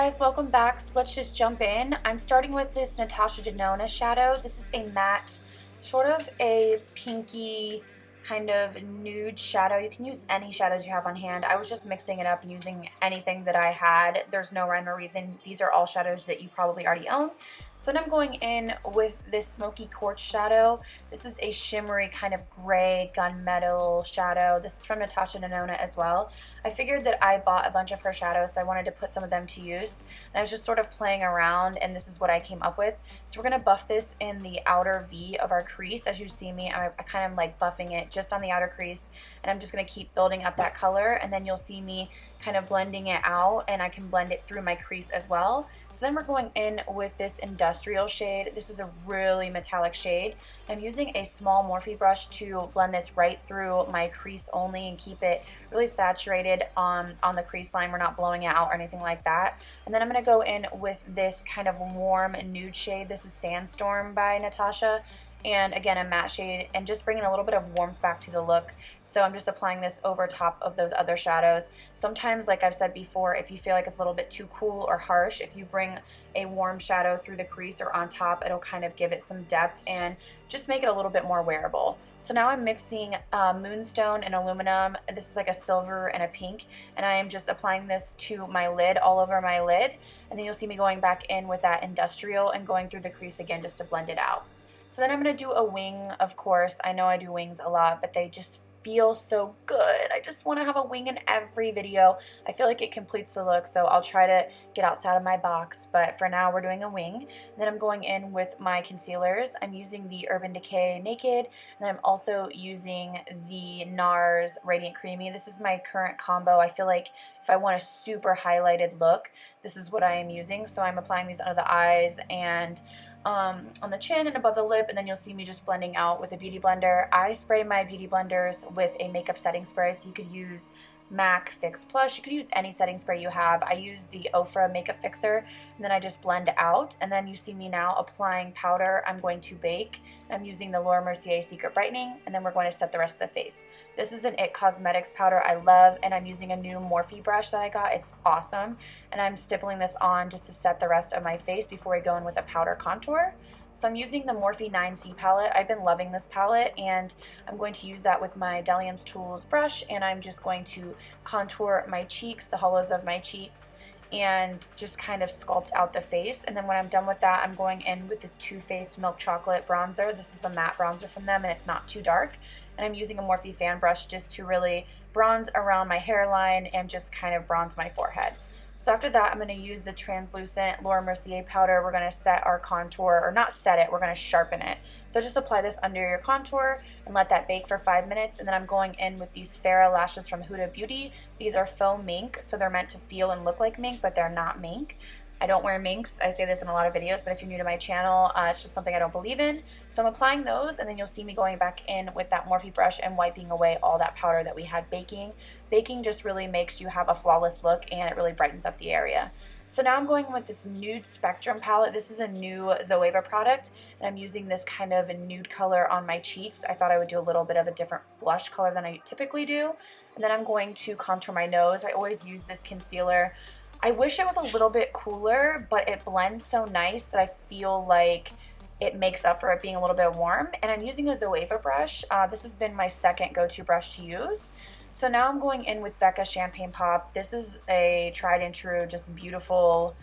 guys, welcome back. So let's just jump in. I'm starting with this Natasha Denona shadow. This is a matte, sort of a pinky kind of nude shadow. You can use any shadows you have on hand. I was just mixing it up and using anything that I had. There's no rhyme or reason. These are all shadows that you probably already own. So then I'm going in with this smoky quartz shadow. This is a shimmery kind of gray gunmetal shadow. This is from Natasha Denona as well. I figured that I bought a bunch of her shadows, so I wanted to put some of them to use. And I was just sort of playing around, and this is what I came up with. So we're going to buff this in the outer V of our crease. As you see me, I kind of like buffing it just on the outer crease, and I'm just going to keep building up that color, and then you'll see me kind of blending it out, and I can blend it through my crease as well. So then we're going in with this industrial shade. This is a really metallic shade. I'm using a small Morphe brush to blend this right through my crease only and keep it really saturated on the crease line. We're not blowing it out or anything like that. And then I'm going to go in with this kind of warm nude shade. This is Sandstorm by Natasha. And again, a matte shade, and just bringing a little bit of warmth back to the look. So I'm just applying this over top of those other shadows. Sometimes, like I've said before, if you feel like it's a little bit too cool or harsh, if you bring a warm shadow through the crease or on top, it'll kind of give it some depth and just make it a little bit more wearable. So now I'm mixing Moonstone and Aluminum. This is like a silver and a pink, and I am just applying this to my lid, all over my lid. And then you'll see me going back in with that industrial and going through the crease again just to blend it out. So then I'm going to do a wing, of course. I know I do wings a lot, but they just feel so good. I just want to have a wing in every video. I feel like it completes the look, so I'll try to get outside of my box, but for now we're doing a wing. And then I'm going in with my concealers. I'm using the Urban Decay Naked, and then I'm also using the NARS Radiant Creamy. This is my current combo. I feel like if I want a super highlighted look, this is what I am using. So I'm applying these under the eyes and on the chin and above the lip, and then you'll see me just blending out with a beauty blender. I spray my beauty blenders with a makeup setting spray, so you could use MAC Fix Plus. You could use any setting spray you have. I use the Ofra Makeup Fixer, and then I just blend out, and then you see me now applying powder. I'm going to bake. I'm using the Laura Mercier Secret Brightening, and then we're going to set the rest of the face. This is an IT Cosmetics powder I love, and I'm using a new Morphe brush that I got. It's awesome, and I'm stippling this on just to set the rest of my face before I go in with a powder contour. So I'm using the Morphe 9C palette. I've been loving this palette, and I'm going to use that with my Delium's Tools brush, and I'm just going to contour my cheeks, the hollows of my cheeks, and just kind of sculpt out the face. And then when I'm done with that, I'm going in with this Too Faced Milk Chocolate bronzer. This is a matte bronzer from them, and it's not too dark. And I'm using a Morphe fan brush just to really bronze around my hairline and just kind of bronze my forehead. So after that, I'm going to use the translucent Laura Mercier powder. We're going to set our contour, or not set it, we're going to sharpen it. So just apply this under your contour and let that bake for 5 minutes. And then I'm going in with these Farrah lashes from Huda Beauty. These are faux mink, so they're meant to feel and look like mink, but they're not mink. I don't wear minks. I say this in a lot of videos, but if you're new to my channel, it's just something I don't believe in. So I'm applying those, and then you'll see me going back in with that Morphe brush and wiping away all that powder that we had baking. Baking just really makes you have a flawless look, and it really brightens up the area. So now I'm going with this Nude Spectrum palette. This is a new Zoeva product, and I'm using this kind of a nude color on my cheeks. I thought I would do a little bit of a different blush color than I typically do. And then I'm going to contour my nose. I always use this concealer. I wish it was a little bit cooler, but it blends so nice that I feel like it makes up for it being a little bit warm. And I'm using a Zoeva brush. This has been my second go-to brush to use. So now I'm going in with Becca Champagne Pop. This is a tried and true, just beautiful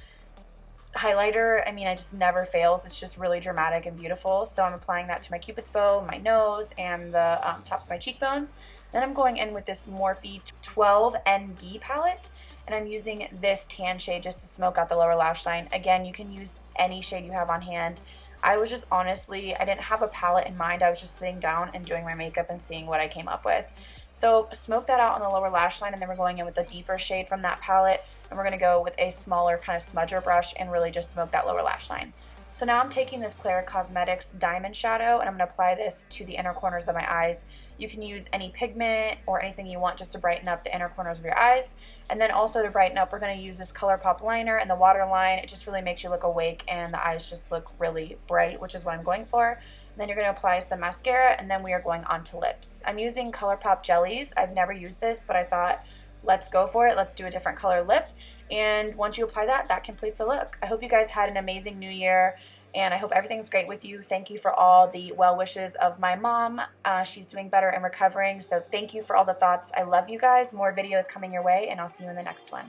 highlighter. I mean, it just never fails. It's just really dramatic and beautiful. So I'm applying that to my Cupid's bow, my nose, and the tops of my cheekbones. Then I'm going in with this Morphe 12 NB palette, and I'm using this tan shade just to smoke out the lower lash line. Again, you can use any shade you have on hand. I was just honestly, I didn't have a palette in mind. I was just sitting down and doing my makeup and seeing what I came up with. So smoke that out on the lower lash line, and then we're going in with a deeper shade from that palette, and we're going to go with a smaller kind of smudger brush and really just smoke that lower lash line. So now I'm taking this Clara Cosmetics Diamond Shadow, and I'm going to apply this to the inner corners of my eyes. You can use any pigment or anything you want just to brighten up the inner corners of your eyes. And then also to brighten up, we're going to use this ColourPop liner and the waterline. It just really makes you look awake, and the eyes just look really bright, which is what I'm going for. Then you're going to apply some mascara, and then we are going on to lips. I'm using ColourPop jellies. I've never used this, but I thought, let's go for it. Let's do a different color lip. And once you apply that, that completes the look. I hope you guys had an amazing new year, and I hope everything's great with you. Thank you for all the well wishes of my mom. She's doing better and recovering, so thank you for all the thoughts. I love you guys. More videos coming your way, and I'll see you in the next one.